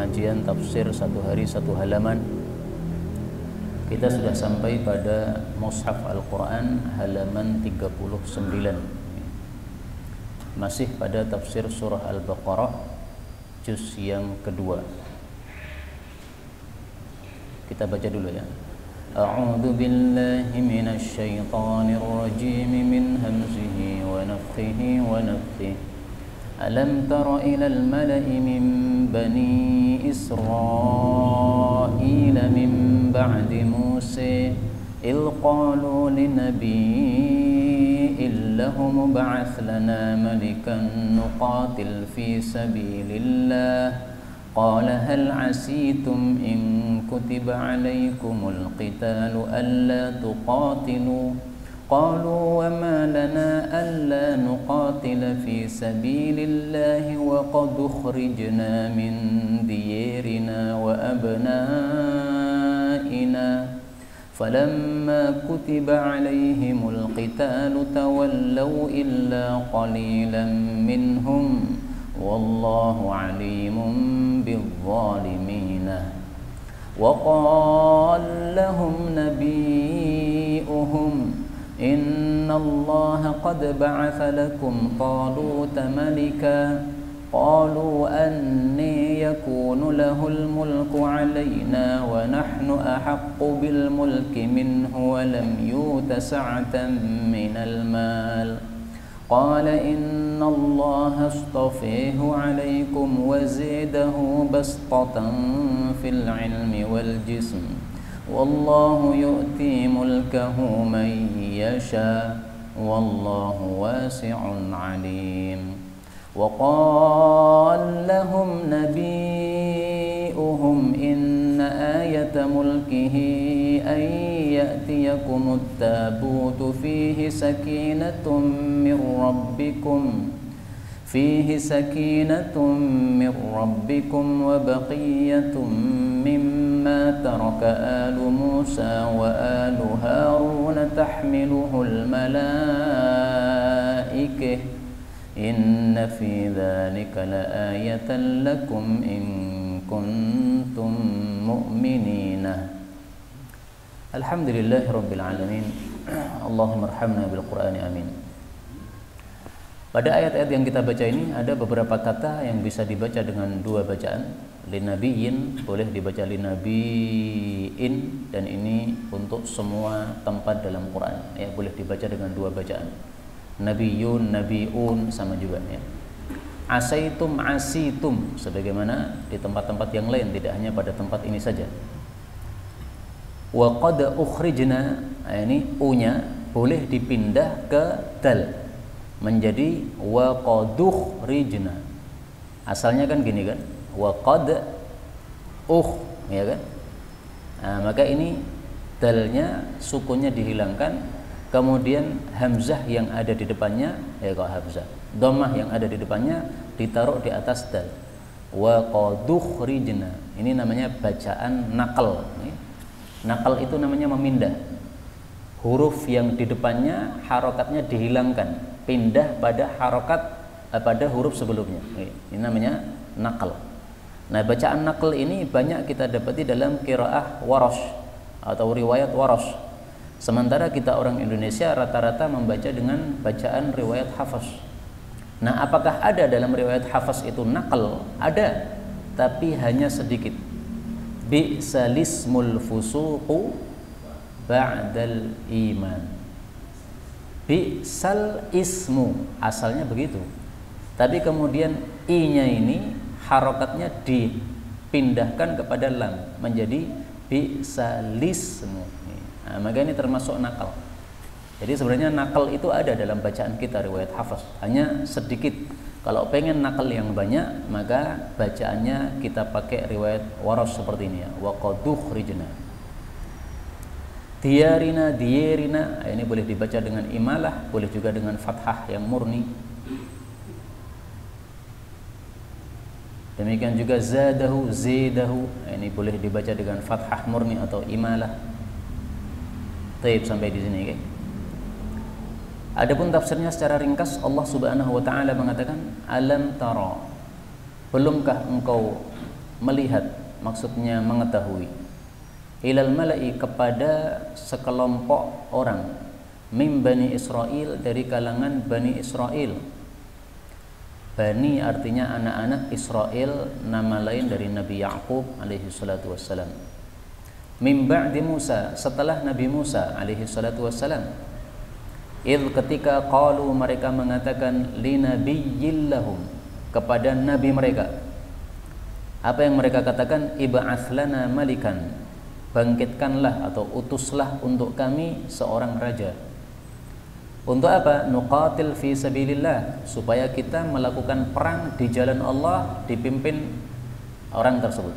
pengajian tafsir satu hari satu halaman. Kita sudah sampai pada Mushaf Al-Quran halaman 39. Masih pada tafsir surah Al-Baqarah juz yang kedua. Kita baca dulu ya. A'udzu billahi minasy syaithanir rajim min hamzihi wa nafthihi wa nafthihi. Alam tara ilal mala'i min bani Israil min ba'di Musa il qalu linabiyyin lahum ba'ath lana malikan nuqatil fi sabilillah qala hal asitum in kutiba alaykumul qitalu alla tuqatilu qalu wa ma lana alla nuqatila fi sabilillahi wa qad ukhrijna min diyarina wa abnaina falamma kutiba alayhimul qitalu tawallaw illa qalilan minhum wallahu alimun bizzalimin wa qala lahum nabiyuhum Inna Allah qad ba'atha lakum Taluta malika Qalu anni yakunu lahul mulku alayna wa nahnu ahaqqu bil mulki minhu wa lam yuta sa'atan minal mal Qala inna Allah astafihi alaykum wa zidahu bastatan fil ilmi wal jism Wallahu yu'ti mulkahu man yasha wallahu wasi'un alim wa qala lahum nabiyuhum inna ayata mulkihi an ya'tiyakumut tabutu fihi sakinatun min rabbikum wa baqiyatum mimma taraka alu Musa wa alu Harun tahmiluhul malaikah inna fi dhalika laayatan lakum in kuntum mu'minina. Alhamdulillahi rabbil alamin. Allahumma arhamna bil Qur'ani amin. Pada ayat-ayat yang kita baca ini ada beberapa kata yang bisa dibaca dengan dua bacaan. Linabiyyin boleh dibaca linabiin, dan ini untuk semua tempat dalam Quran ya, boleh dibaca dengan dua bacaan. Nabiyun, nabiun sama juga ya. Asaitum, asitum sebagaimana di tempat-tempat yang lain, tidak hanya pada tempat ini saja. Wa qad ukhrijna, ini u-nya boleh dipindah ke dal menjadi wa qad ukhrijna. Asalnya kan gini kan, wa qad ya kan. Nah, maka ini dalnya sukunnya dihilangkan, kemudian hamzah yang ada di depannya ya kalau hamzah, dhammah yang ada di depannya ditaruh di atas dal. Wa qad ukhrijna. Ini namanya bacaan naqal. Naqal itu namanya memindah. Huruf yang di depannya harokatnya dihilangkan, pindah pada harokat pada huruf sebelumnya. Ini namanya naqal. Nah, bacaan naqal ini banyak kita dapati dalam qiraah Warash atau riwayat Warash. Sementara kita orang Indonesia rata-rata membaca dengan bacaan riwayat Hafs. Nah, apakah ada dalam riwayat Hafs itu naqal? Ada, tapi hanya sedikit. Bi'salismul fusuqu ba'dal iman. Bi'sal ismu, asalnya begitu. Tapi kemudian i-nya ini harokatnya dipindahkan kepada lam menjadi bi'salismu. Nah, maka ini termasuk nakal. Jadi sebenarnya nakal itu ada dalam bacaan kita riwayat Hafs, hanya sedikit. Kalau pengen nakal yang banyak, maka bacaannya kita pakai riwayat Warash seperti ini ya. Wa qad ukhrijna. Diyarina, diyarina, ini boleh dibaca dengan imalah, boleh juga dengan fathah yang murni. Demikian juga zadahu, zidahu, ini boleh dibaca dengan fathah murni atau imalah. Taib sampai di sini, okay? Adapun tafsirnya secara ringkas, Allah Subhanahu wa taala mengatakan, alam tara, belumkah engkau melihat, maksudnya mengetahui, ilal mala'i kepada sekelompok orang, mim Bani Israel dari kalangan Bani Israel. Bani artinya anak-anak, Israel nama lain dari Nabi Ya'qub alaihi salatu wassalam. Min ba'di Musa, setelah Nabi Musa alaihi salatu wassalam. Idh ketika qalu mereka mengatakan li nabiyyin lahum kepada nabi mereka. Apa yang mereka katakan? Ib'ats lana malikan, bangkitkanlah atau utuslah untuk kami seorang raja. Untuk apa? Nuqatil fi sabilillah, supaya kita melakukan perang di jalan Allah dipimpin orang tersebut.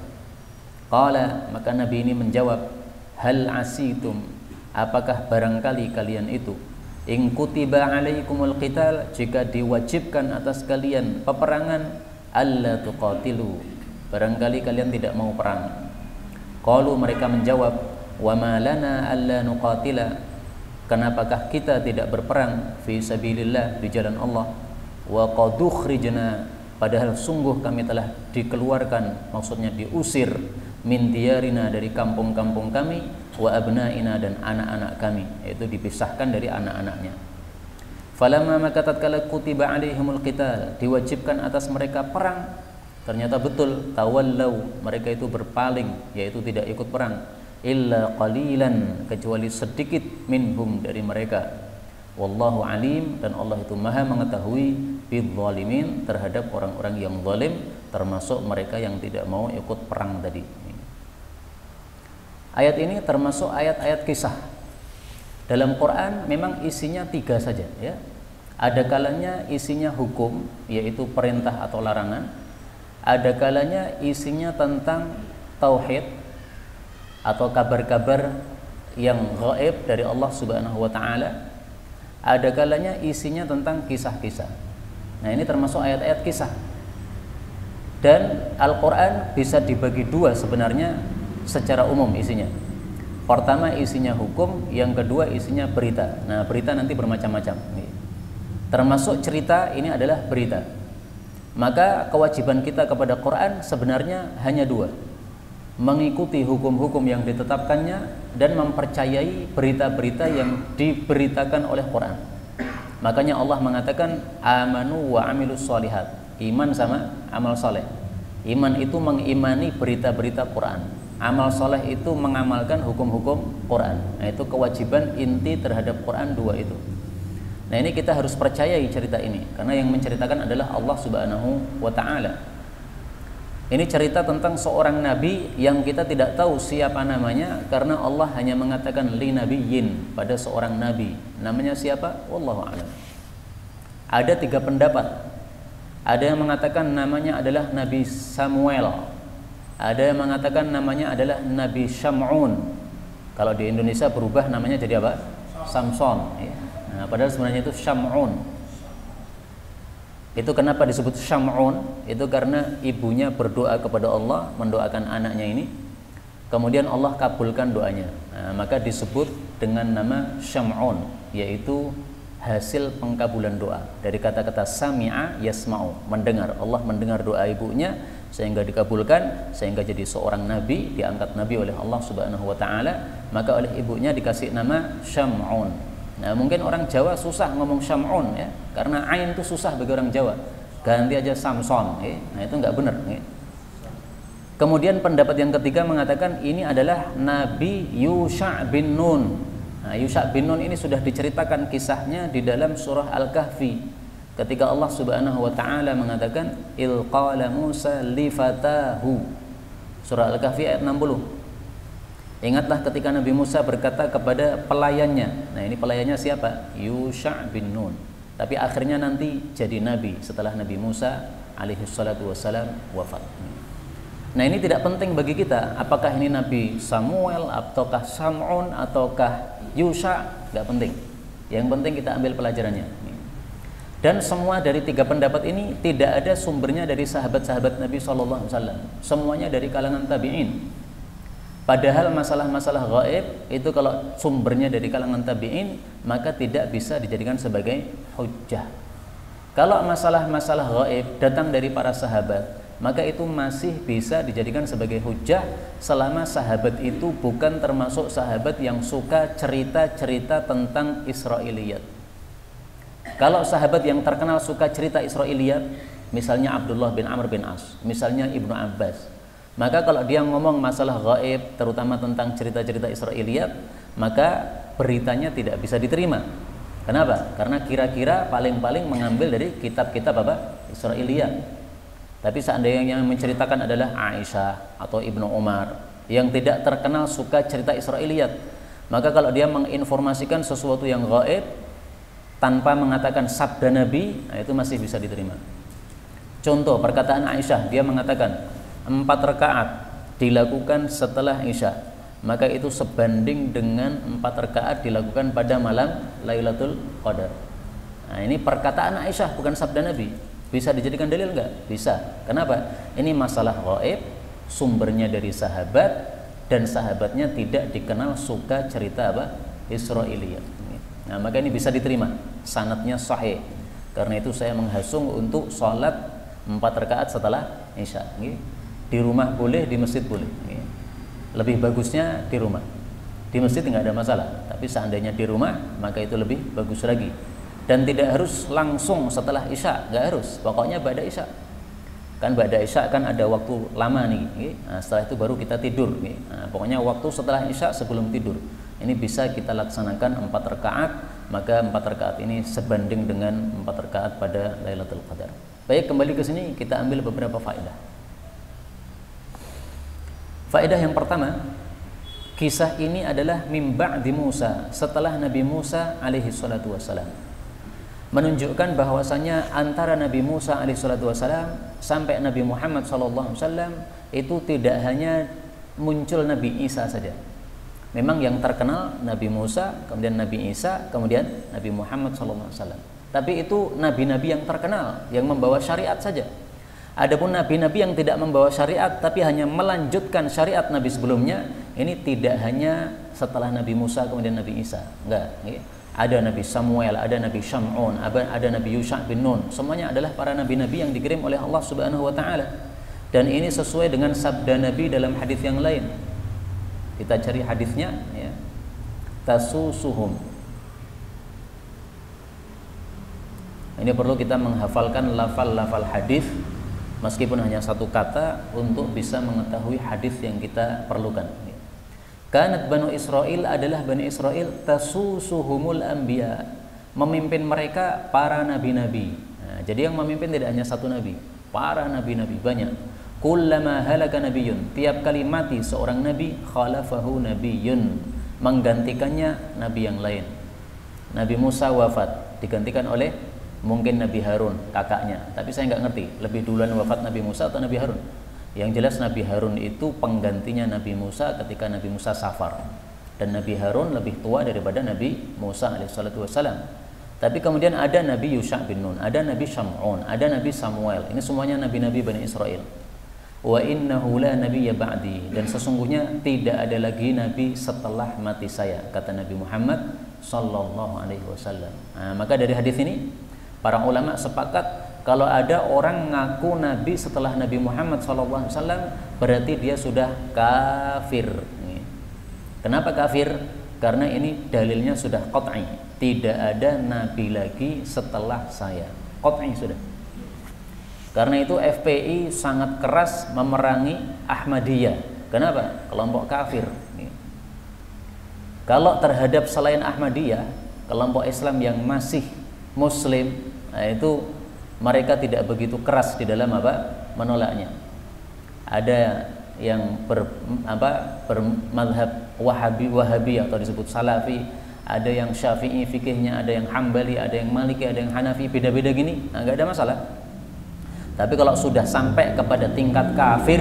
Qala, maka Nabi ini menjawab, hal asitum, apakah barangkali kalian itu, in kutiba alaikumul qital, jika diwajibkan atas kalian peperangan, alla tuqatilu, barangkali kalian tidak mau perang. Qalu, mereka menjawab, wa ma lana alla nuqatila, kenapakah kita tidak berperang fi sabilillah, di jalan Allah, wa qad ukhrijna, padahal sungguh kami telah dikeluarkan, maksudnya diusir, min diyarina, dari kampung-kampung kami, wa abnaina, dan anak-anak kami, yaitu dipisahkan dari anak-anaknya. Falamma maka tatkala kutiba alaihimul qital, diwajibkan atas mereka perang, ternyata betul, tawallau, mereka itu berpaling, yaitu tidak ikut perang, illa qalilan, kecuali sedikit, minhum, dari mereka. Wallahu alim, dan Allah itu maha mengetahui, bidzalimin, terhadap orang-orang yang zalim, termasuk mereka yang tidak mau ikut perang tadi. Ayat ini termasuk ayat-ayat kisah. Dalam Quran memang isinya 3 saja, ya. Ada kalanya isinya hukum, yaitu perintah atau larangan. Ada kalanya isinya tentang tauhid atau kabar-kabar yang gaib dari Allah Subhanahu wa taala. Ada kalanya isinya tentang kisah-kisah. Nah, ini termasuk ayat-ayat kisah. Dan Al-Qur'an bisa dibagi 2 sebenarnya secara umum isinya. Pertama isinya hukum, yang kedua isinya berita. Nah, berita nanti bermacam-macam. Termasuk cerita ini adalah berita. Maka kewajiban kita kepada Quran sebenarnya hanya 2. Mengikuti hukum-hukum yang ditetapkannya dan mempercayai berita-berita yang diberitakan oleh Quran. Makanya Allah mengatakan amanu wa amilus sholihat, iman sama amal soleh. Iman itu mengimani berita-berita Quran, amal soleh itu mengamalkan hukum-hukum Quran. Nah, itu kewajiban inti terhadap Quran 2 itu. Nah, ini kita harus percayai cerita ini, karena yang menceritakan adalah Allah Subhanahu wa ta'ala. Ini cerita tentang seorang nabi yang kita tidak tahu siapa namanya, karena Allah hanya mengatakan li nabiyyin, pada seorang nabi. Namanya siapa? Wallahu a'lam. Ada 3 pendapat. Ada yang mengatakan namanya adalah Nabi Samuel. Ada yang mengatakan namanya adalah Nabi Syam'un. Kalau di Indonesia berubah namanya jadi apa? Samson. Nah, padahal sebenarnya itu Syam'un. Itu kenapa disebut Syam'un? Itu karena ibunya berdoa kepada Allah, mendoakan anaknya ini, kemudian Allah kabulkan doanya. Nah, maka disebut dengan nama Syam'un, yaitu hasil pengkabulan doa. Dari kata-kata sami'a yasma'u, mendengar. Allah mendengar doa ibunya sehingga dikabulkan, sehingga jadi seorang nabi, diangkat nabi oleh Allah Subhanahu wa taala. Maka oleh ibunya dikasih nama Syam'un. Nah, mungkin orang Jawa susah ngomong Syam'un, ya, karena ain itu susah bagi orang Jawa. Ganti aja Samson, ya. Nah, itu nggak benar, ya. Kemudian pendapat yang ketiga mengatakan ini adalah Nabi Yusha' bin Nun. Nah, Yusha' bin Nun ini sudah diceritakan kisahnya di dalam surah Al-Kahfi, ketika Allah Subhanahu wa taala mengatakan il qala Musa li fatahu. Surah Al-Kahfi ayat 60. Ingatlah ketika Nabi Musa berkata kepada pelayannya. Nah, ini pelayannya siapa? Yusha' bin Nun. Tapi akhirnya nanti jadi nabi setelah Nabi Musa alaihi salatu wassalam wafat. Nah, ini tidak penting bagi kita apakah ini Nabi Samuel ataukah Sam'un ataukah Yusha', tidak penting. Yang penting kita ambil pelajarannya. Dan semua dari 3 pendapat ini tidak ada sumbernya dari sahabat-sahabat Nabi SAW. Semuanya dari kalangan tabi'in. Padahal masalah-masalah gaib itu kalau sumbernya dari kalangan tabi'in, maka tidak bisa dijadikan sebagai hujjah. Kalau masalah-masalah gaib datang dari para sahabat, maka itu masih bisa dijadikan sebagai hujjah selama sahabat itu bukan termasuk sahabat yang suka cerita-cerita tentang Israiliyat. Kalau sahabat yang terkenal suka cerita Israiliyat, misalnya Abdullah bin Amr bin As, misalnya Ibnu Abbas, maka kalau dia ngomong masalah gaib, terutama tentang cerita-cerita Israiliyat, maka beritanya tidak bisa diterima. Kenapa? Karena kira-kira paling-paling mengambil dari kitab-kitab apa? Israiliyat. Tapi seandainya yang menceritakan adalah Aisyah atau Ibnu Umar yang tidak terkenal suka cerita Israiliyat, maka kalau dia menginformasikan sesuatu yang gaib tanpa mengatakan sabda Nabi, nah itu masih bisa diterima. Contoh perkataan Aisyah, dia mengatakan 4 rakaat dilakukan setelah Isya, maka itu sebanding dengan 4 rakaat dilakukan pada malam Lailatul Qadar. Nah, ini perkataan Aisyah, bukan sabda Nabi. Bisa dijadikan dalil enggak? Bisa. Kenapa? Ini masalah gaib, sumbernya dari sahabat, dan sahabatnya tidak dikenal suka cerita apa? Israiliyat. Nah, maka ini bisa diterima, sanadnya sahih. Karena itu saya menghasung untuk sholat 4 rakaat setelah Isya. Di rumah boleh, di masjid boleh. Lebih bagusnya di rumah. Di masjid nggak ada masalah, tapi seandainya di rumah, maka itu lebih bagus lagi. Dan tidak harus langsung setelah Isya, nggak harus. Pokoknya ba'da Isya. Kan ba'da Isya kan ada waktu lama nih. Nah, setelah itu baru kita tidur. Nah, pokoknya waktu setelah Isya sebelum tidur. Ini bisa kita laksanakan 4 rakaat, maka 4 rakaat ini sebanding dengan 4 rakaat pada Lailatul Qadar. Baik, kembali ke sini kita ambil beberapa faedah. Faedah yang pertama, kisah ini adalah min ba'di Musa, setelah Nabi Musa alaihi salatu wassalam. Menunjukkan bahwasanya antara Nabi Musa alaihi salatu wassalam sampai Nabi Muhammad sallallahu alaihi wasallam itu tidak hanya muncul Nabi Isa saja. Memang yang terkenal Nabi Musa, kemudian Nabi Isa, kemudian Nabi Muhammad sallallahu alaihi wasallam. Tapi itu nabi-nabi yang terkenal, yang membawa syariat saja. Adapun nabi-nabi yang tidak membawa syariat tapi hanya melanjutkan syariat nabi sebelumnya, ini tidak hanya setelah Nabi Musa kemudian Nabi Isa. Enggak, ada Nabi Samuel, ada Nabi Syam'un, ada Nabi Yusha' bin Nun. Semuanya adalah para nabi-nabi yang dikirim oleh Allah Subhanahu wa taala. Dan ini sesuai dengan sabda Nabi dalam hadis yang lain. Kita cari hadisnya ya. Tasusuhum. Ini perlu kita menghafalkan lafal-lafal hadis meskipun hanya satu kata untuk bisa mengetahui hadis yang kita perlukan. Kanat Banu Israel adalah Bani Israel tasusuhumul anbiya, memimpin mereka para nabi-nabi. Nah, jadi yang memimpin tidak hanya satu nabi, para nabi-nabi banyak. Kullama halaka nabiyyun, tiap kali mati seorang nabi, khalafahu nabiyyun, menggantikannya nabi yang lain. Nabi Musa wafat, digantikan oleh mungkin Nabi Harun, kakaknya. Tapi saya nggak ngerti, lebih duluan wafat Nabi Musa atau Nabi Harun. Yang jelas Nabi Harun itu penggantinya Nabi Musa ketika Nabi Musa safar. Dan Nabi Harun lebih tua daripada Nabi Musa alaihissalatu wassalam. Tapi kemudian ada Nabi Yusha' bin Nun, ada Nabi Syam'un, ada Nabi Samuel. Ini semuanya nabi-nabi Bani Israel. Wa innahu la nabiyya ba'di, dan sesungguhnya tidak ada lagi nabi setelah mati saya, kata Nabi Muhammad sallallahu alaihi wasallam. Nah, maka dari hadis ini para ulama sepakat kalau ada orang ngaku nabi setelah Nabi Muhammad SAW, berarti dia sudah kafir. Kenapa kafir? Karena ini dalilnya sudah qat'i, tidak ada nabi lagi setelah saya. Qat'i sudah. Karena itu FPI sangat keras memerangi Ahmadiyah. Kenapa? Kelompok kafir. Kalau terhadap selain Ahmadiyah, kelompok Islam yang masih Muslim, nah itu mereka tidak begitu keras di dalam menolaknya. Ada yang bermadhab Wahabi atau disebut Salafi, ada yang Syafi'i fikihnya, ada yang Hambali, ada yang Maliki, ada yang Hanafi, beda-beda gini, nah, nggak ada masalah. Tapi kalau sudah sampai kepada tingkat kafir,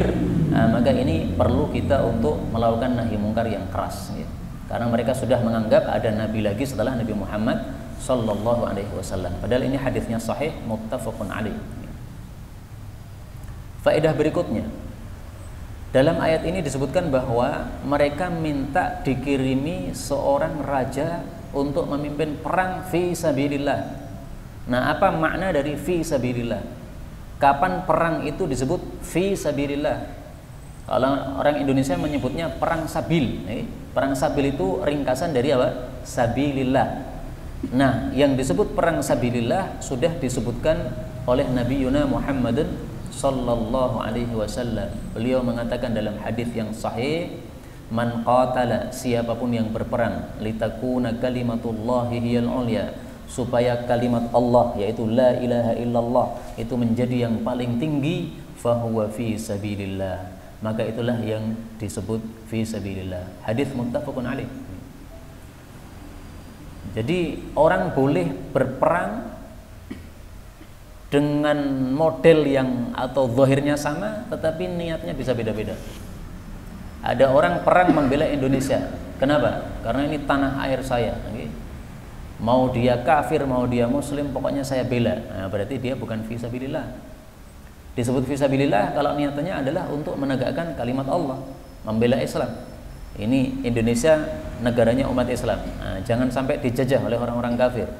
nah, maka ini perlu kita untuk melakukan nahi mungkar yang keras, gitu. Karena mereka sudah menganggap ada nabi lagi setelah Nabi Muhammad sallallahu alaihi wasallam. Padahal ini hadisnya sahih muttafaqun alaih. Faedah berikutnya, dalam ayat ini disebutkan bahwa mereka minta dikirimi seorang raja untuk memimpin perang fi sabilillah. Nah, apa makna dari fi sabilillah? Kapan perang itu disebut fi sabilillah? Kalau orang Indonesia menyebutnya perang sabil. Perang sabil itu ringkasan dari apa? Sabilillah. Nah, yang disebut perang sabilillah sudah disebutkan oleh Nabi Yuna Muhammadin sallallahu alaihi wasallam. Beliau mengatakan dalam hadis yang sahih, man qatala, siapapun yang berperang, litakuna kalimatullahi hiyal ulya, supaya kalimat Allah yaitu la ilaha illallah itu menjadi yang paling tinggi, fahuwa fi sabilillah, maka itulah yang disebut fi sabilillah. Hadis muttafaqun alaih. Jadi orang boleh berperang dengan model yang atau zahirnya sama, tetapi niatnya bisa beda-beda. Ada orang perang membela Indonesia. Kenapa? Karena ini tanah air saya. Mau dia kafir, mau dia muslim, pokoknya saya bela. Nah, berarti dia bukan fisabilillah. Disebut fisabilillah kalau niatnya adalah untuk menegakkan kalimat Allah, membela Islam. Ini Indonesia negaranya umat Islam. Nah, jangan sampai dijajah oleh orang-orang kafir.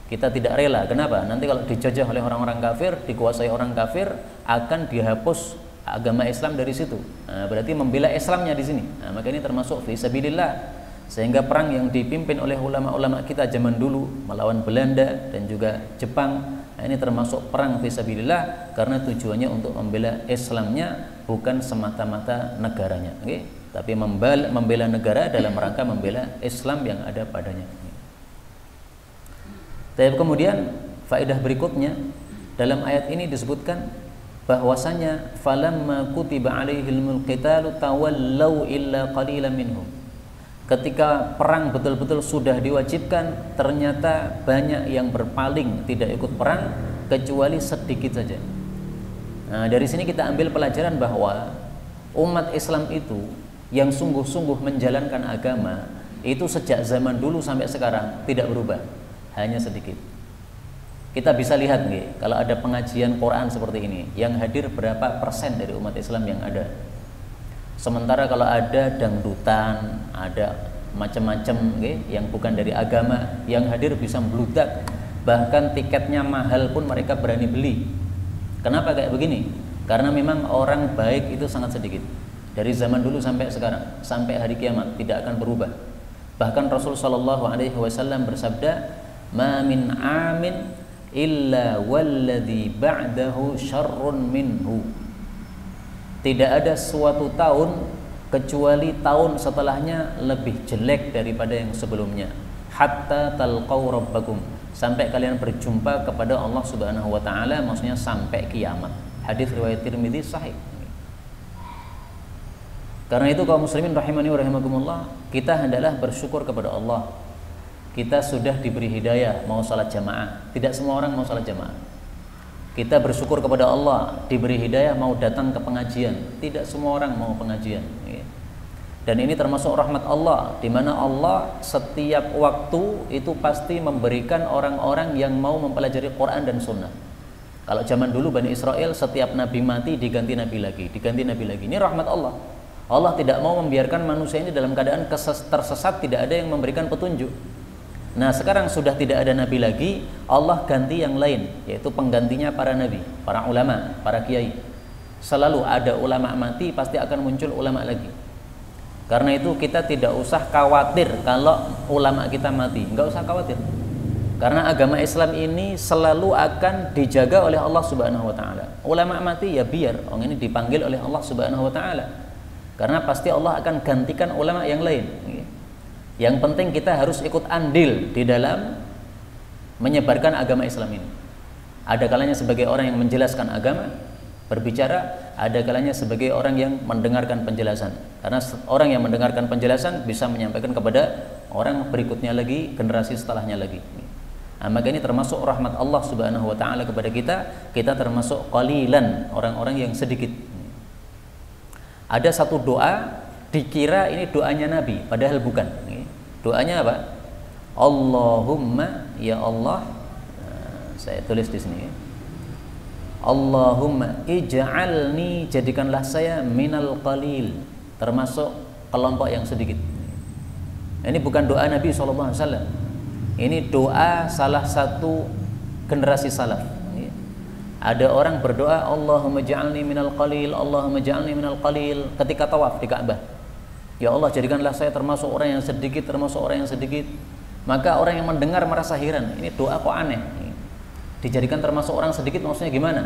Kita tidak rela. Kenapa? Nanti kalau dijajah oleh orang-orang kafir, dikuasai orang kafir, akan dihapus agama Islam dari situ. Nah, berarti membela Islamnya di sini. Nah, maka ini termasuk fisabilillah. Sehingga perang yang dipimpin oleh ulama-ulama kita zaman dulu melawan Belanda dan juga Jepang, nah ini termasuk perang fisabilillah karena tujuannya untuk membela Islamnya, bukan semata-mata negaranya, tapi membela negara dalam rangka membela Islam yang ada padanya. Tapi kemudian faedah berikutnya, dalam ayat ini disebutkan bahwasanya falamma kutiba alaihil qitalu tawallau illa qalilan minhum. Ketika perang betul-betul sudah diwajibkan, ternyata banyak yang berpaling, tidak ikut perang, kecuali sedikit saja. Nah, dari sini kita ambil pelajaran bahwa umat Islam itu yang sungguh-sungguh menjalankan agama itu sejak zaman dulu sampai sekarang tidak berubah, hanya sedikit. Kita bisa lihat nih, kalau ada pengajian Quran seperti ini, yang hadir berapa persen dari umat Islam yang ada? Sementara kalau ada dangdutan, ada macam-macam yang bukan dari agama, yang hadir bisa membludak, bahkan tiketnya mahal pun mereka berani beli. Kenapa kayak begini? Karena memang orang baik itu sangat sedikit. Dari zaman dulu sampai sekarang, sampai hari kiamat tidak akan berubah. Bahkan Rasul sallallahu alaihi wasallam bersabda, "Ma min amin illa walladzi ba'dahu syarrun minhu." Tidak ada suatu tahun kecuali tahun setelahnya lebih jelek daripada yang sebelumnya. Hatta talqau rabbakum, sampai kalian berjumpa kepada Allah Subhanahu wa taala, maksudnya sampai kiamat. Hadis riwayat Tirmidzi sahih. Karena itu kaum muslimin rahimani wa rahimakumullah, kita hendaklah bersyukur kepada Allah. Kita sudah diberi hidayah mau salat jamaah. Tidak semua orang mau salat jamaah. Kita bersyukur kepada Allah diberi hidayah mau datang ke pengajian. Tidak semua orang mau pengajian. Dan ini termasuk rahmat Allah, di mana Allah setiap waktu itu pasti memberikan orang-orang yang mau mempelajari Quran dan Sunnah. Kalau zaman dulu Bani Israel, setiap nabi mati diganti nabi lagi, diganti nabi lagi. Ini rahmat Allah. Allah tidak mau membiarkan manusia ini dalam keadaan tersesat, tidak ada yang memberikan petunjuk. Nah, sekarang sudah tidak ada nabi lagi, Allah ganti yang lain, yaitu penggantinya para nabi, para ulama, para kiai. Selalu ada ulama mati, pasti akan muncul ulama lagi. Karena itu kita tidak usah khawatir kalau ulama kita mati, nggak usah khawatir. Karena agama Islam ini selalu akan dijaga oleh Allah Subhanahu wa taala. Ulama mati ya biar, orang ini dipanggil oleh Allah Subhanahu wa taala. Karena pasti Allah akan gantikan ulama yang lain. Yang penting kita harus ikut andil di dalam menyebarkan agama Islam ini. Ada kalanya sebagai orang yang menjelaskan agama, berbicara, ada kalanya sebagai orang yang mendengarkan penjelasan. Karena orang yang mendengarkan penjelasan bisa menyampaikan kepada orang berikutnya lagi, generasi setelahnya lagi. Nah, maka ini termasuk rahmat Allah Subhanahu wa taala kepada kita. Kita termasuk qalilan, orang-orang yang sedikit. Ada satu doa dikira ini doanya Nabi, padahal bukan. Doanya apa? Allahumma, ya Allah, saya tulis di sini. Allahumma ij'alni, jadikanlah saya minal qalil, termasuk kelompok yang sedikit. Ini bukan doa Nabi SAW. Ini doa salah satu generasi salaf. Ada orang berdoa, Allahumma ja'alni minal qalil, Allahumma ja'alni minal qalil, ketika tawaf di Ka'bah. Ya Allah, jadikanlah saya termasuk orang yang sedikit, termasuk orang yang sedikit. Maka orang yang mendengar merasa heran, ini doa kok aneh. Dijadikan termasuk orang sedikit maksudnya gimana?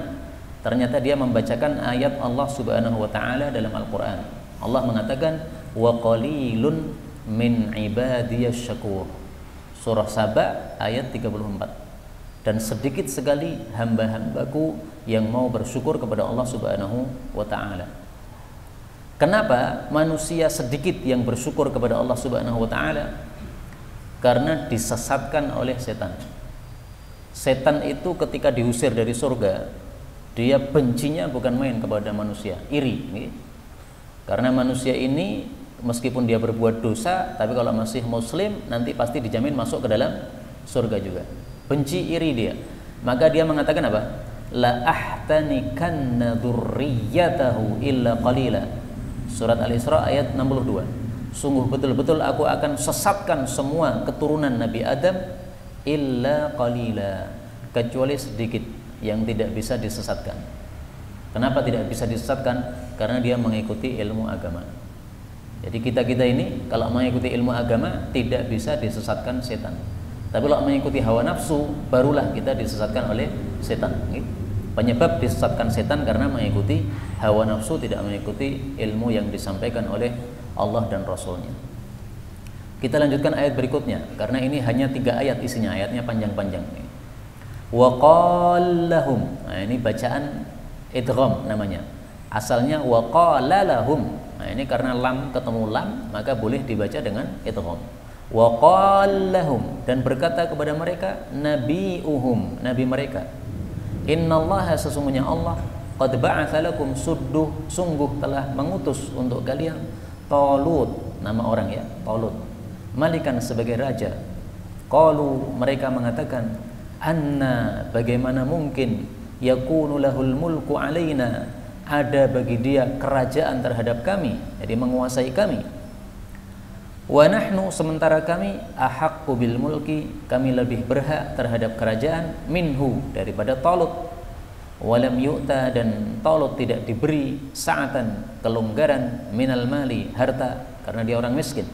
Ternyata dia membacakan ayat Allah Subhanahu wa taala dalam Al-Qur'an. Allah mengatakan, wa qalilun min ibadiyasy syakur. Surah Saba ayat 34. Dan sedikit sekali hamba-hambaku yang mau bersyukur kepada Allah Subhanahu wa ta'ala. Kenapa manusia sedikit yang bersyukur kepada Allah Subhanahu wa ta'ala? Karena disesatkan oleh setan. Setan itu ketika diusir dari surga, dia bencinya bukan main kepada manusia, iri. Karena manusia ini meskipun dia berbuat dosa, tapi kalau masih muslim nanti pasti dijamin masuk ke dalam surga juga. Benci, iri dia. Maka dia mengatakan apa? La ahtanikanna dzurriyyatahu illa qalila. Surat Al-Isra ayat 62. Sungguh betul-betul aku akan sesatkan semua keturunan Nabi Adam illa qalila, kecuali sedikit yang tidak bisa disesatkan. Kenapa tidak bisa disesatkan? Karena dia mengikuti ilmu agama. Jadi kita-kita ini kalau mengikuti ilmu agama tidak bisa disesatkan setan. Tapi kalau mengikuti hawa nafsu, barulah kita disesatkan oleh setan. Penyebab disesatkan setan karena mengikuti hawa nafsu, tidak mengikuti ilmu yang disampaikan oleh Allah dan Rasulnya. Kita lanjutkan ayat berikutnya, karena ini hanya 3 ayat isinya, ayatnya panjang-panjang. Wa qallahum. Nah, ini bacaan idgham namanya. Asalnya wa qallalahum. Nah, ini karena lam ketemu lam, maka boleh dibaca dengan idgham. Wa qallahum, dan berkata kepada mereka nabiuhum, nabi mereka, innallaha, sesungguhnya Allah, qad ba'atsa lakum, sungguh telah mengutus untuk kalian Talut, nama orang ya, Talut, malikan, sebagai raja. Qalu, mereka mengatakan, anna, bagaimana mungkin, yakunu lahul mulku alaina, ada bagi dia kerajaan terhadap kami, jadi menguasai kami. Wa nahnu, sementara kami, ahaqqu bil mulki, kami lebih berhak terhadap kerajaan, minhu, daripada Talut. Walam yu'ta, dan Talut tidak diberi sa'atan, kelonggaran, minal mali, harta, karena dia orang miskin.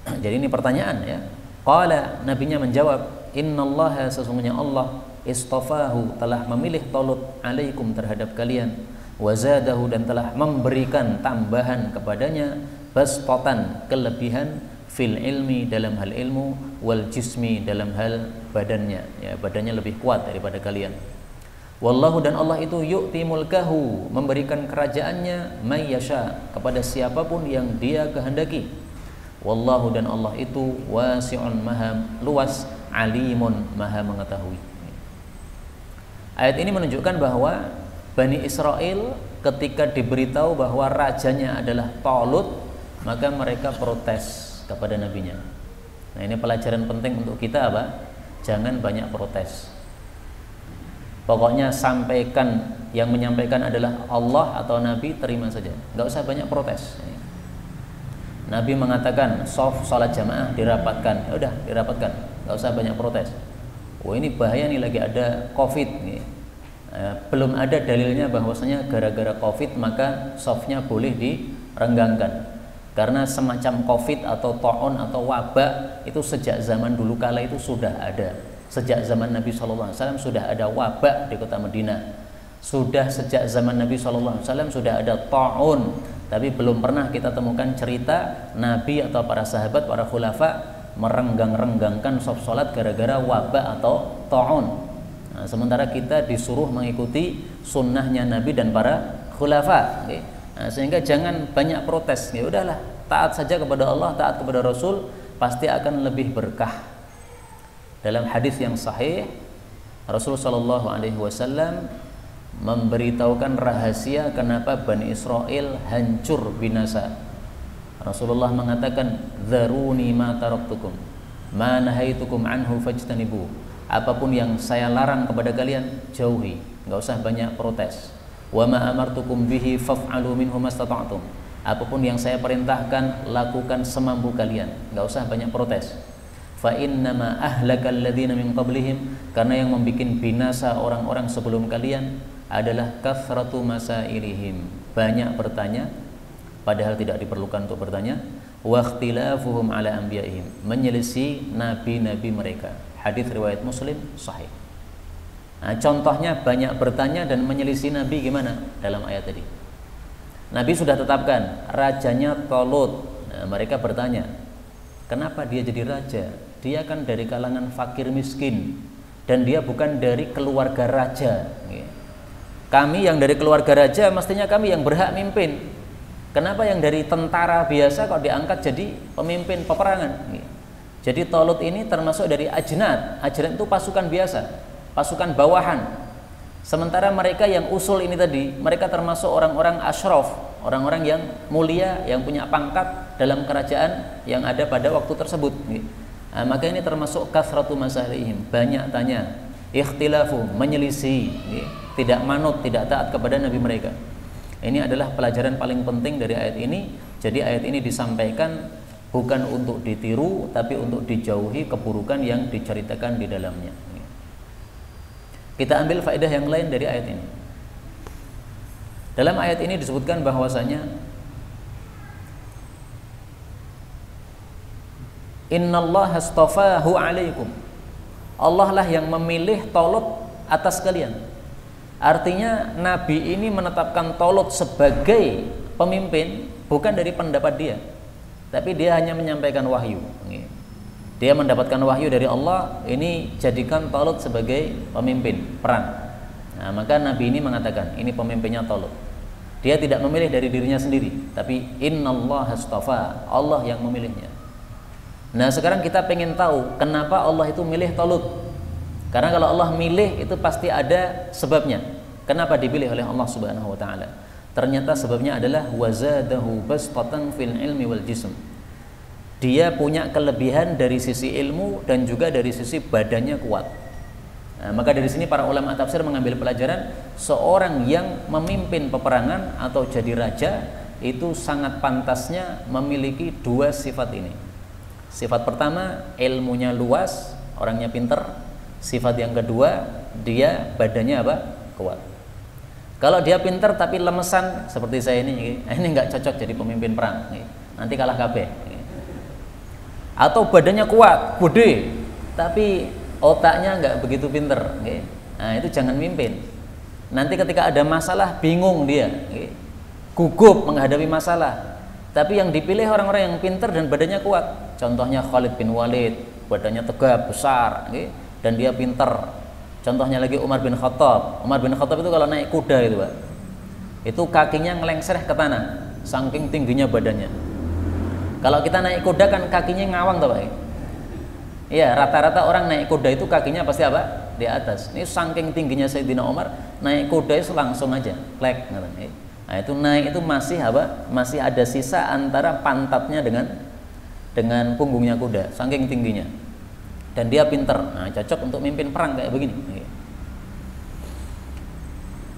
Jadi ini pertanyaan ya. Qala, nabinya menjawab, innallaha, sesungguhnya Allah, istafahu, telah memilih Talut alaikum, terhadap kalian, wazadahu, dan telah memberikan tambahan kepadanya, bastatan, kelebihan, fil ilmi, dalam hal ilmu, wal jismi, dalam hal badannya, ya, badannya lebih kuat daripada kalian. Wallahu, dan Allah itu yu'ti mulkahu, memberikan kerajaannya, may yasha, kepada siapapun yang dia kehendaki. Wallahu, dan Allah itu wasi'un, maha luas, alimun, maha mengetahui. Ayat ini menunjukkan bahwa Bani Israel ketika diberitahu bahwa rajanya adalah Talut, maka mereka protes kepada nabinya. Nah, ini pelajaran penting untuk kita apa? Jangan banyak protes. Pokoknya sampaikan, yang menyampaikan adalah Allah atau Nabi, terima saja. Nggak usah banyak protes. Nabi mengatakan sholat jamaah dirapatkan, ya udah dirapatkan, nggak usah banyak protes. Oh, ini bahaya nih, lagi ada COVID nih. Belum ada dalilnya bahwasanya gara-gara COVID maka softnya boleh direnggangkan. Karena semacam COVID atau ta'un atau wabak itu sejak zaman dulu kala itu sudah ada. Sejak zaman Nabi SAW sudah ada wabak di kota Madinah. Sudah sejak zaman Nabi SAW sudah ada ta'un. Tapi belum pernah kita temukan cerita Nabi atau para sahabat, para khulafa merenggang-renggangkan soft sholat gara-gara wabak atau ta'un. Nah, sementara kita disuruh mengikuti sunnahnya Nabi dan para khulafa. Nah, sehingga jangan banyak protes. Ya udahlah, taat saja kepada Allah, taat kepada Rasul, pasti akan lebih berkah. Dalam hadis yang sahih, Rasulullah Shallallahu Alaihi Wasallam memberitahukan rahasia kenapa Bani Israel hancur binasa. Rasulullah mengatakan, "Dzaruni ma taraktukum, ma nahaitukum anhu fajtanibu." Apapun yang saya larang kepada kalian, jauhi. Enggak usah banyak protes. Wa ma amartukum bihi faf'alu minhu mastata'tum. Apapun yang saya perintahkan, lakukan semampu kalian. Enggak usah banyak protes. fa innama ahlakal ladzina min qablihim, karena yang membuat binasa orang-orang sebelum kalian adalah kathratu masailihim, banyak bertanya padahal tidak diperlukan untuk bertanya, wa ikhtilafuhum ala anbiya'ihim, menyelisih nabi-nabi mereka. Hadis riwayat Muslim sahih. Nah, contohnya banyak bertanya dan menyelisih nabi gimana dalam ayat tadi. Nabi sudah tetapkan rajanya Talut. Nah, mereka bertanya, kenapa dia jadi raja? Dia kan dari kalangan fakir miskin dan dia bukan dari keluarga raja. Kami yang dari keluarga raja mestinya kami yang berhak mimpin. Kenapa yang dari tentara biasa kok diangkat jadi pemimpin peperangan? Jadi Talut ini termasuk dari ajnad. Ajnad itu pasukan biasa, pasukan bawahan. Sementara mereka yang usul ini tadi, mereka termasuk orang-orang asyraf, orang-orang yang mulia, yang punya pangkat dalam kerajaan yang ada pada waktu tersebut. Nah, maka ini termasuk kathratu masalihim, banyak tanya, ikhtilafu, menyelisih, tidak manut, tidak taat kepada nabi mereka. Ini adalah pelajaran paling penting dari ayat ini. Jadi ayat ini disampaikan bukan untuk ditiru, tapi untuk dijauhi keburukan yang diceritakan di dalamnya. Kita ambil faedah yang lain dari ayat ini. Dalam ayat ini disebutkan bahwasanya innallaha astafahu alaikum, Allah lah yang memilih Talut atas kalian. Artinya Nabi ini menetapkan Talut sebagai pemimpin bukan dari pendapat dia, tapi dia hanya menyampaikan wahyu. Dia mendapatkan wahyu dari Allah, ini jadikan Talut sebagai pemimpin perang. Nah, maka Nabi ini mengatakan ini pemimpinnya Talut. Dia tidak memilih dari dirinya sendiri, tapi innallaha astafa, Allah yang memilihnya. Nah, sekarang kita pengen tahu kenapa Allah itu milih Talut. Karena kalau Allah milih itu pasti ada sebabnya. Kenapa dipilih oleh Allah Subhanahu wa taala? Ternyata sebabnya adalah wazadahu bastatan fil ilmi wal jism. Dia punya kelebihan dari sisi ilmu dan juga dari sisi badannya kuat. Nah, maka dari sini para ulama tafsir mengambil pelajaran, seorang yang memimpin peperangan atau jadi raja itu sangat pantasnya memiliki dua sifat ini. Sifat pertama, ilmunya luas, orangnya pinter. Sifat yang kedua, dia badannya apa? Kuat. Kalau dia pinter tapi lemesan seperti saya ini nggak cocok jadi pemimpin perang. Nanti kalah kabeh. Atau badannya kuat, gede, tapi otaknya nggak begitu pinter. Nah, itu jangan mimpin. Nanti ketika ada masalah bingung dia, gugup menghadapi masalah. Tapi yang dipilih orang-orang yang pinter dan badannya kuat. Contohnya Khalid bin Walid, badannya tegap, besar, dan dia pinter. Contohnya lagi Umar bin Khattab. Umar bin Khattab itu kalau naik kuda itu, Pak, itu kakinya ngelengser ke tanah, saking tingginya badannya. Kalau kita naik kuda kan kakinya ngawang tuh, Pak. Iya, rata-rata orang naik kuda itu kakinya pasti apa? Di atas. Ini saking tingginya Sayyidina Umar, naik kuda itu langsung aja, klek. Nah, itu naik itu masih apa? Masih ada sisa antara pantatnya dengan punggungnya kuda, saking tingginya. Dan dia pinter, nah cocok untuk mimpin perang kayak begini.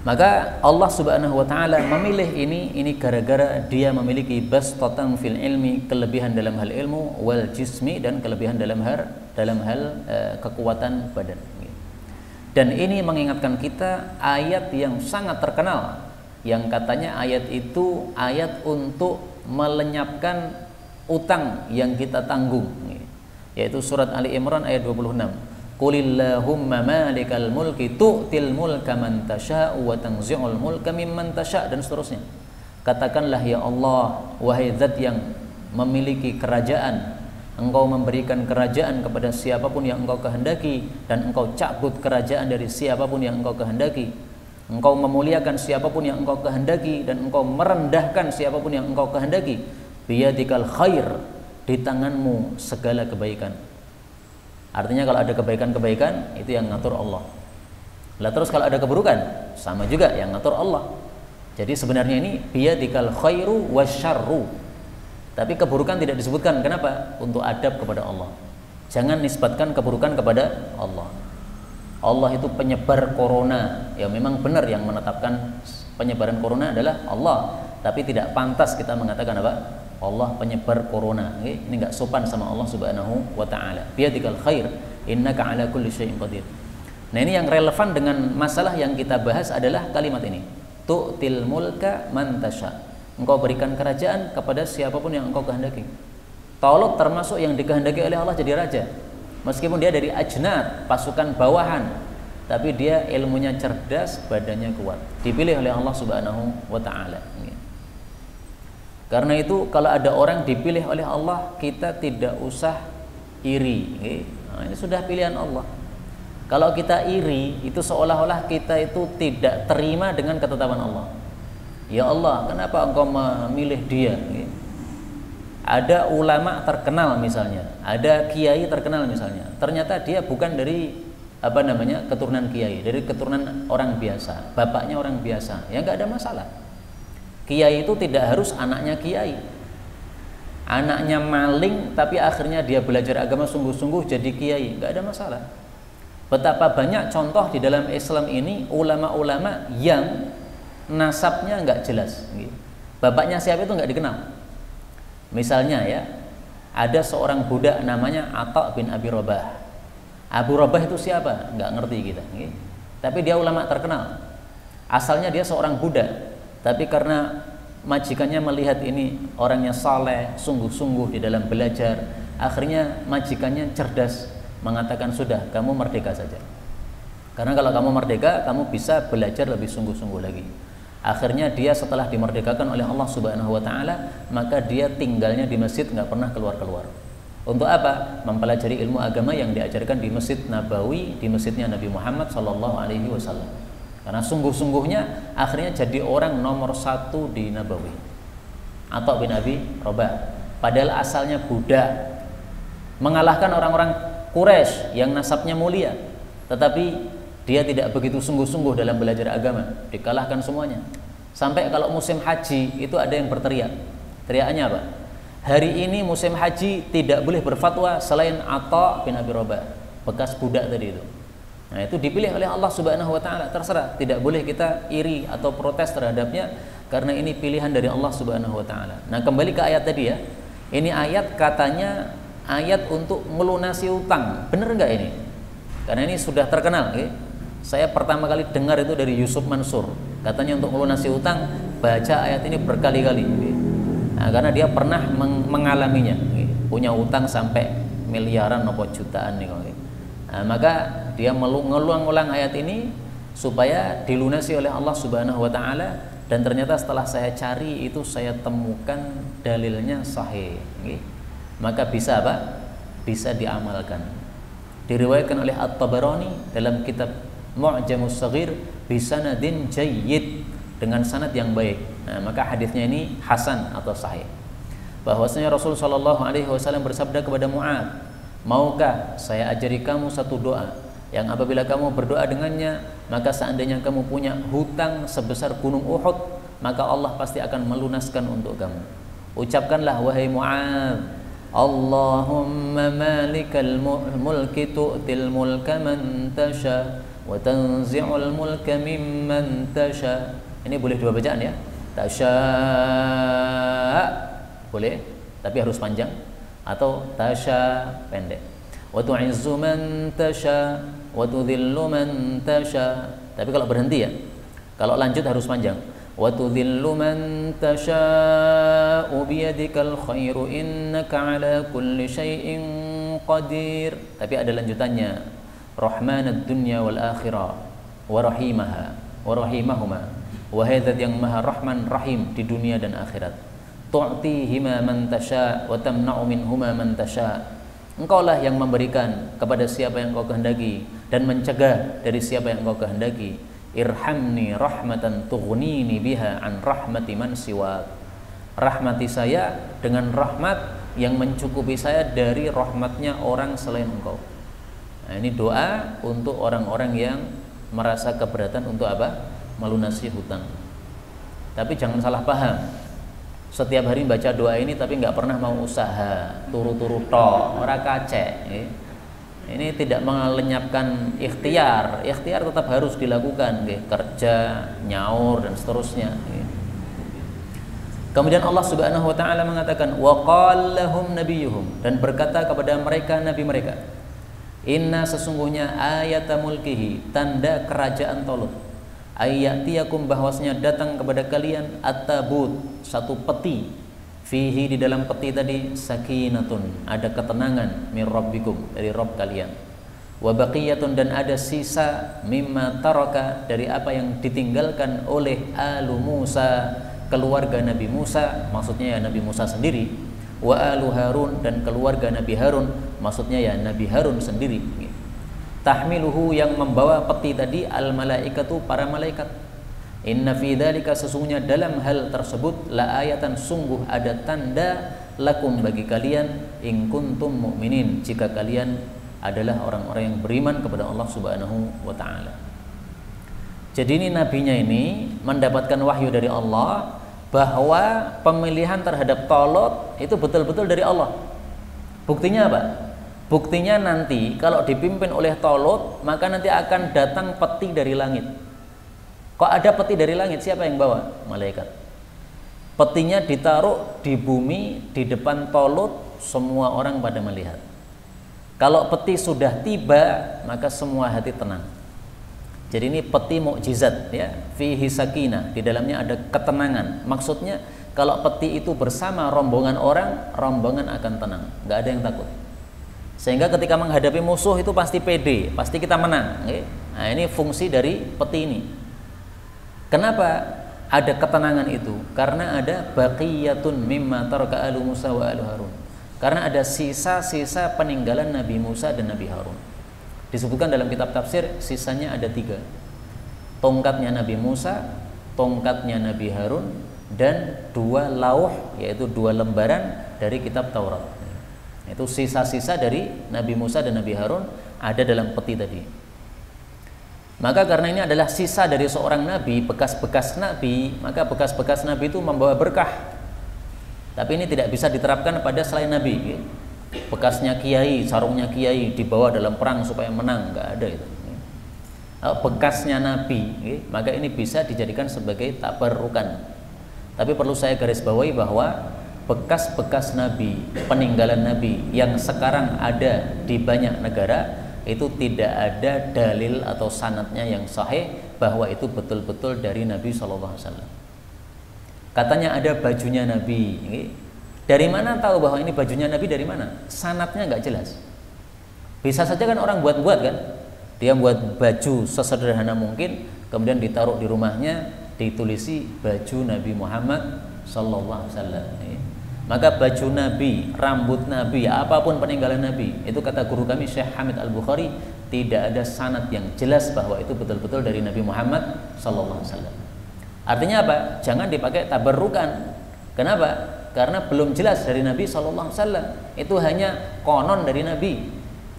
Maka Allah Subhanahu wa taala memilih ini gara-gara dia memiliki bastatan fil ilmi, kelebihan dalam hal ilmu, wal jismi, dan kelebihan dalam hal kekuatan badan. Dan ini mengingatkan kita ayat yang sangat terkenal yang katanya ayat itu ayat untuk melenyapkan utang yang kita tanggung, yaitu surat Ali Imran ayat 26. Qulillahumma malikal mulki tu'til mulka man tasha'u wa tanzi'ul mulka mimman tasha', dan seterusnya. Katakanlah ya Allah, wahai zat yang memiliki kerajaan, engkau memberikan kerajaan kepada siapapun yang engkau kehendaki, dan engkau cabut kerajaan dari siapapun yang engkau kehendaki. Engkau memuliakan siapapun yang engkau kehendaki, dan engkau merendahkan siapapun yang engkau kehendaki. Biyadikal khair, di tanganmu segala kebaikan. Artinya kalau ada kebaikan-kebaikan itu yang ngatur Allah. Lah terus kalau ada keburukan sama juga yang ngatur Allah. Jadi sebenarnya ini biyadikal khairu wasyarru. Tapi keburukan tidak disebutkan. Kenapa? Untuk adab kepada Allah. Jangan nisbatkan keburukan kepada Allah. Allah itu penyebar corona. Ya memang benar yang menetapkan penyebaran corona adalah Allah. Tapi tidak pantas kita mengatakan apa? Allah penyebar corona. Ini enggak sopan sama Allah Subhanahu wa taala. Biyadikal khair, innaka ala kulli syai'in qadir. Nah, ini yang relevan dengan masalah yang kita bahas adalah kalimat ini. Tu'til mulka man tasya. Engkau berikan kerajaan kepada siapapun yang engkau kehendaki. Talut termasuk yang dikehendaki oleh Allah jadi raja. Meskipun dia dari ajnad, pasukan bawahan, tapi dia ilmunya cerdas, badannya kuat. Dipilih oleh Allah Subhanahu wa taala. Karena itu kalau ada orang dipilih oleh Allah, kita tidak usah iri. Nah, ini sudah pilihan Allah. Kalau kita iri, itu seolah-olah kita itu tidak terima dengan ketetapan Allah. Ya Allah, kenapa engkau memilih dia? Ada ulama terkenal misalnya, ada kiai terkenal misalnya. Ternyata dia bukan dari keturunan kiai, dari keturunan orang biasa, bapaknya orang biasa. Ya enggak ada masalah. Kiai itu tidak harus anaknya kiai. Anaknya maling tapi akhirnya dia belajar agama sungguh-sungguh jadi kiai, enggak ada masalah. Betapa banyak contoh di dalam Islam ini ulama-ulama yang nasabnya enggak jelas. Bapaknya siapa itu enggak dikenal. Misalnya ya, ada seorang budak namanya Atha bin Abi Rabah. Abu Rabah itu siapa? Enggak ngerti kita. Tapi dia ulama terkenal. Asalnya dia seorang budak, tapi karena majikannya melihat ini orangnya saleh, sungguh-sungguh di dalam belajar, akhirnya majikannya cerdas, mengatakan sudah, kamu merdeka saja. Karena kalau kamu merdeka, kamu bisa belajar lebih sungguh-sungguh lagi. Akhirnya dia setelah dimerdekakan oleh Allah Subhanahu wa taala, maka dia tinggalnya di masjid, nggak pernah keluar-keluar. Untuk apa? Mempelajari ilmu agama yang diajarkan di Masjid Nabawi, di masjidnya Nabi Muhammad sallallahu alaihi wasallam. Karena sungguh-sungguhnya akhirnya jadi orang nomor 1 di Nabawi. Atha bin Abi Rabah. Padahal asalnya budak. Mengalahkan orang-orang Quraisy yang nasabnya mulia, tetapi dia tidak begitu sungguh-sungguh dalam belajar agama, dikalahkan semuanya. Sampai kalau musim haji itu ada yang berteriak. Teriakannya apa? Hari ini musim haji tidak boleh berfatwa selain Atha bin Abi Rabah, bekas budak tadi itu. Nah, itu dipilih oleh Allah Subhanahu wa taala, terserah, tidak boleh kita iri atau protes terhadapnya karena ini pilihan dari Allah Subhanahu wa taala. Nah, kembali ke ayat tadi ya. Ini ayat katanya ayat untuk melunasi utang. Benar enggak ini? Karena ini sudah terkenal, ya. Saya pertama kali dengar itu dari Yusuf Mansur. Katanya untuk melunasi utang, baca ayat ini berkali-kali. Nah, karena dia pernah mengalaminya, punya utang sampai miliaran atau jutaan nih. Nah, maka dia mengulang-ulang ayat ini supaya dilunasi oleh Allah Subhanahu wa taala, dan ternyata setelah saya cari itu saya temukan dalilnya sahih. Maka bisa apa? Bisa diamalkan. Diriwayatkan oleh At-Tabarani dalam kitab Mu'jamus Shaghir bisanadin jayyid, dengan sanad yang baik. Nah, maka hadisnya ini hasan atau sahih. Bahwasanya Rasul sallallahu alaihi wasallam bersabda kepada Mu'adz, "Maukah saya ajari kamu satu doa yang apabila kamu berdoa dengannya, maka seandainya kamu punya hutang sebesar gunung Uhud, maka Allah pasti akan melunaskan untuk kamu. Ucapkanlah wahai Mu'adz, Allahumma malikal mulki tu'til mulka man tasha wa tanzi'ul mulka mimman tasha." Ini boleh dua bacaan ya. Tasha boleh, tapi harus panjang, atau tasha pendek. Wa tu'izzu man tasha wa tudhillu man tasha. Tapi kalau berhenti ya. Kalau lanjut harus panjang. Wa tudhillu man tasha'u biyadikal khairu innaka ala kulli syai'in qadir. Tapi ada lanjutannya. Rahmanad dunya wal akhirah wa rahimaha wa rahimahuma. Wahai zat yang maha rahman rahim di dunia dan akhirat. Tu'tihima man tasha' wa tamna'u minhuma man tasha'. Engkaulah yang memberikan kepada siapa yang engkau kehendaki dan mencegah dari siapa yang engkau kehendaki. Irhamni rahmatan tughnini biha an rahmati man siwak. Rahmati saya dengan rahmat yang mencukupi saya dari rahmatnya orang selain engkau. Nah, ini doa untuk orang-orang yang merasa keberatan untuk apa? Melunasi hutang. Tapi jangan salah paham. Setiap hari baca doa ini tapi nggak pernah mau usaha, turu-turu tok, ora kacek. Ini tidak melenyapkan ikhtiar. Ikhtiar tetap harus dilakukan, kerja, nyaur dan seterusnya. Kemudian Allah Subhanahu wa taala mengatakan wa qallahum nabiyuhum, dan berkata kepada mereka nabi mereka, inna sesungguhnya ayata mulkihi, tanda kerajaan Talut, ayatiyakum bahwasanya datang kepada kalian at-tabut, satu peti, fihi di dalam peti tadi sakinatun, ada ketenangan, min rabbikum, dari Rabb kalian, wa baqiyatun, dan ada sisa, mimma taraka, dari apa yang ditinggalkan oleh alu Musa, keluarga Nabi Musa, maksudnya ya Nabi Musa sendiri, wa alu Harun, dan keluarga Nabi Harun, maksudnya ya Nabi Harun sendiri. Tahmiluhu, yang membawa peti tadi, al malaikatu, para malaikat. Inna fi dzalika, sesungguhnya dalam hal tersebut, la ayatan, sungguh ada tanda, lakum, bagi kalian, in kuntum mu'minin, jika kalian adalah orang-orang yang beriman kepada Allah Subhanahu wa taala. Jadi ini nabinya ini mendapatkan wahyu dari Allah bahwa pemilihan terhadap Talut itu betul-betul dari Allah. Buktinya apa? Buktinya nanti kalau dipimpin oleh Talut, maka nanti akan datang peti dari langit. Kok ada peti dari langit? Siapa yang bawa? Malaikat. Petinya ditaruh di bumi di depan Talut, semua orang pada melihat. Kalau peti sudah tiba, maka semua hati tenang. Jadi ini peti mukjizat ya, fihi sakinah, di dalamnya ada ketenangan. Maksudnya kalau peti itu bersama rombongan orang, rombongan akan tenang, nggak ada yang takut. Sehingga ketika menghadapi musuh itu pasti pede, pasti kita menang. Nah, ini fungsi dari peti ini. Kenapa ada ketenangan itu? Karena ada baqiyatun mimma taraka alu Musa wa alu Harun. Karena ada sisa-sisa peninggalan Nabi Musa dan Nabi Harun. Disebutkan dalam kitab tafsir, sisanya ada 3. Tongkatnya Nabi Musa, tongkatnya Nabi Harun, dan 2 lauh, yaitu 2 lembaran dari kitab Taurat. Itu sisa-sisa dari Nabi Musa dan Nabi Harun ada dalam peti tadi. Maka karena ini adalah sisa dari seorang nabi, bekas-bekas nabi, maka bekas-bekas nabi itu membawa berkah. Tapi ini tidak bisa diterapkan pada selain nabi. Bekasnya kiai, sarungnya kiai dibawa dalam perang supaya menang, nggak ada itu. Bekasnya nabi, maka ini bisa dijadikan sebagai tabarrukan. Tapi perlu saya garis bawahi bahwa bekas-bekas nabi, peninggalan nabi yang sekarang ada di banyak negara, itu tidak ada dalil atau sanadnya yang sahih bahwa itu betul-betul dari Nabi SAW. Katanya ada bajunya Nabi. Dari mana tahu bahwa ini bajunya Nabi? Dari mana? Sanadnya nggak jelas. Bisa saja kan orang buat-buat kan. Dia buat baju sesederhana mungkin, kemudian ditaruh di rumahnya, ditulisi baju Nabi Muhammad SAW. Maka baju Nabi, rambut Nabi, apapun peninggalan Nabi, itu kata guru kami Syekh Hamid Al-Bukhari, tidak ada sanad yang jelas bahwa itu betul-betul dari Nabi Muhammad SAW. Artinya apa? Jangan dipakai tabarrukan. Kenapa? Karena belum jelas dari Nabi SAW. Itu hanya konon dari Nabi.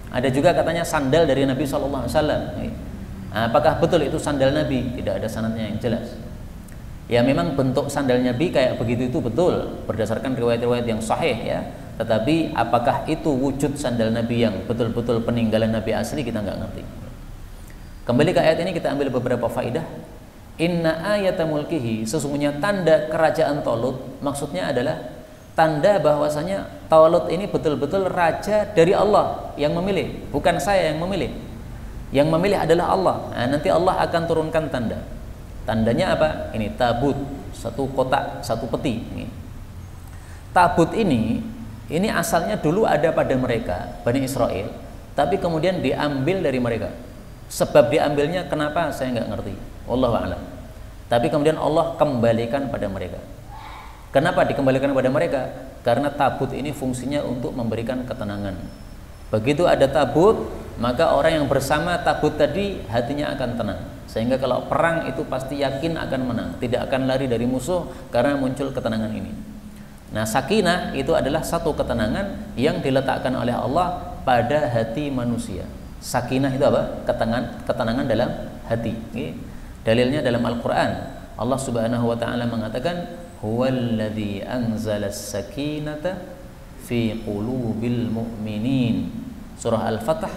Ada juga katanya sandal dari Nabi SAW. Apakah betul itu sandal Nabi? Tidak ada sanadnya yang jelas. Ya memang bentuk sandal Nabi kayak begitu itu betul berdasarkan riwayat-riwayat yang sahih ya. Tetapi apakah itu wujud sandal Nabi yang betul-betul peninggalan Nabi asli, kita nggak ngerti. Kembali ke ayat ini kita ambil beberapa faidah. Inna ayata mulkihi, sesungguhnya tanda kerajaan Talut, maksudnya adalah tanda bahwasanya Talut ini betul-betul raja dari Allah yang memilih, bukan saya yang memilih. Yang memilih adalah Allah. Nah, nanti Allah akan turunkan tanda. Tandanya apa? Ini tabut, satu kotak, satu peti. Ini. Tabut ini asalnya dulu ada pada mereka, Bani Israel, tapi kemudian diambil dari mereka. Sebab diambilnya kenapa? Saya nggak ngerti. Wallahu a'lam. Tapi kemudian Allah kembalikan pada mereka. Kenapa dikembalikan pada mereka? Karena tabut ini fungsinya untuk memberikan ketenangan. Begitu ada tabut, maka orang yang bersama tabut tadi hatinya akan tenang. Sehingga kalau perang itu pasti yakin akan menang, tidak akan lari dari musuh karena muncul ketenangan ini. Nah, sakinah itu adalah satu ketenangan yang diletakkan oleh Allah pada hati manusia. Sakinah itu apa? Ketenangan dalam hati. Dalilnya dalam Al-Quran. Allah Subhanahu wa taala mengatakan, "Huwallazi anzalas sakinata fi qulubil mu'minin." Surah Al-Fatah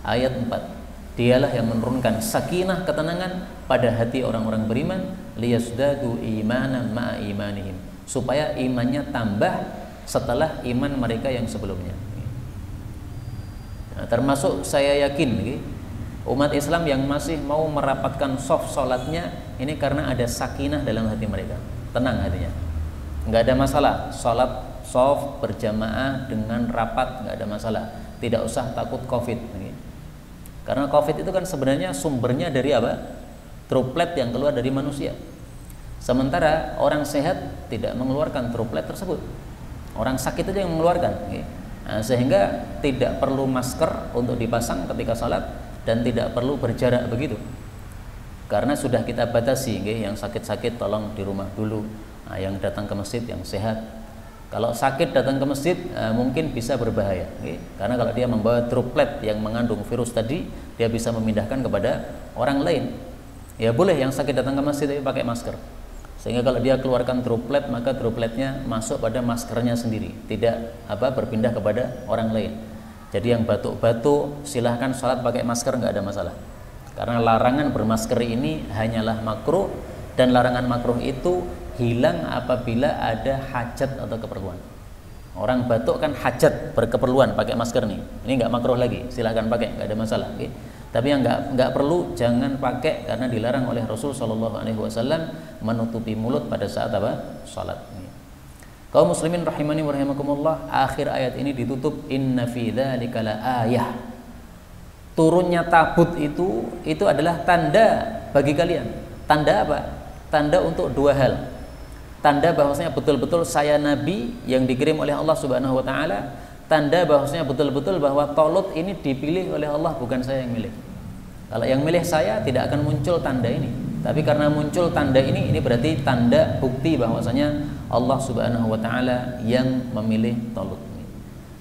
ayat 4. Dialah yang menurunkan sakinah, ketenangan pada hati orang-orang beriman, liyazdadu imanan ma'a imanihim, supaya imannya tambah setelah iman mereka yang sebelumnya. Nah, termasuk saya yakin umat Islam yang masih mau merapatkan soft sholatnya ini karena ada sakinah dalam hati mereka, tenang hatinya, nggak ada masalah sholat soft berjamaah dengan rapat, nggak ada masalah, tidak usah takut COVID. Karena COVID itu kan sebenarnya sumbernya dari apa? Droplet yang keluar dari manusia. Sementara orang sehat tidak mengeluarkan droplet tersebut. Orang sakit aja yang mengeluarkan. Nah, sehingga tidak perlu masker untuk dipasang ketika salat dan tidak perlu berjarak begitu. Karena sudah kita batasi, yang sakit-sakit tolong di rumah dulu. Nah, yang datang ke masjid yang sehat. Kalau sakit datang ke masjid mungkin bisa berbahaya. Karena kalau dia membawa droplet yang mengandung virus tadi, dia bisa memindahkan kepada orang lain. Ya boleh yang sakit datang ke masjid tapi pakai masker. Sehingga kalau dia keluarkan droplet maka dropletnya masuk pada maskernya sendiri, tidak berpindah kepada orang lain. Jadi yang batuk-batuk silahkan sholat pakai masker, nggak ada masalah. Karena larangan bermasker ini hanyalah makruh, dan larangan makruh itu hilang apabila ada hajat atau keperluan. Orang batuk kan hajat, berkeperluan pakai masker nih. Ini nggak makruh lagi, silahkan pakai, nggak ada masalah. Tapi yang nggak perlu jangan pakai karena dilarang oleh Rasul Shallallahu Alaihi Wasallam menutupi mulut pada saat salat. Kaum muslimin rahimani wa rahimakumullah, akhir ayat ini ditutup inna fi dzalika la ayah. Turunnya tabut itu adalah tanda bagi kalian. Tanda apa? Tanda untuk dua hal. Tanda bahwasanya betul-betul saya nabi yang dikirim oleh Allah Subhanahu wa taala. Tanda bahwasanya betul-betul bahwa Talut ini dipilih oleh Allah, bukan saya yang milih. Kalau yang milih saya tidak akan muncul tanda ini. Tapi karena muncul tanda ini berarti tanda bukti bahwasanya Allah Subhanahu wa taala yang memilih Talut.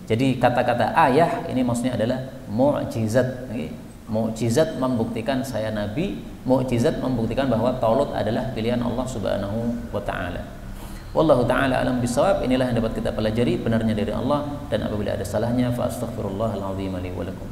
Jadi kata-kata ayah ini maksudnya adalah mukjizat. Mukjizat membuktikan saya nabi, mukjizat membuktikan bahwa Talut adalah pilihan Allah Subhanahu wa taala. Wallahu ta'ala alam bisawab. Inilah yang dapat kita pelajari, benarnya dari Allah, dan apabila ada salahnya fa astaghfirullahal azim li wa lakum.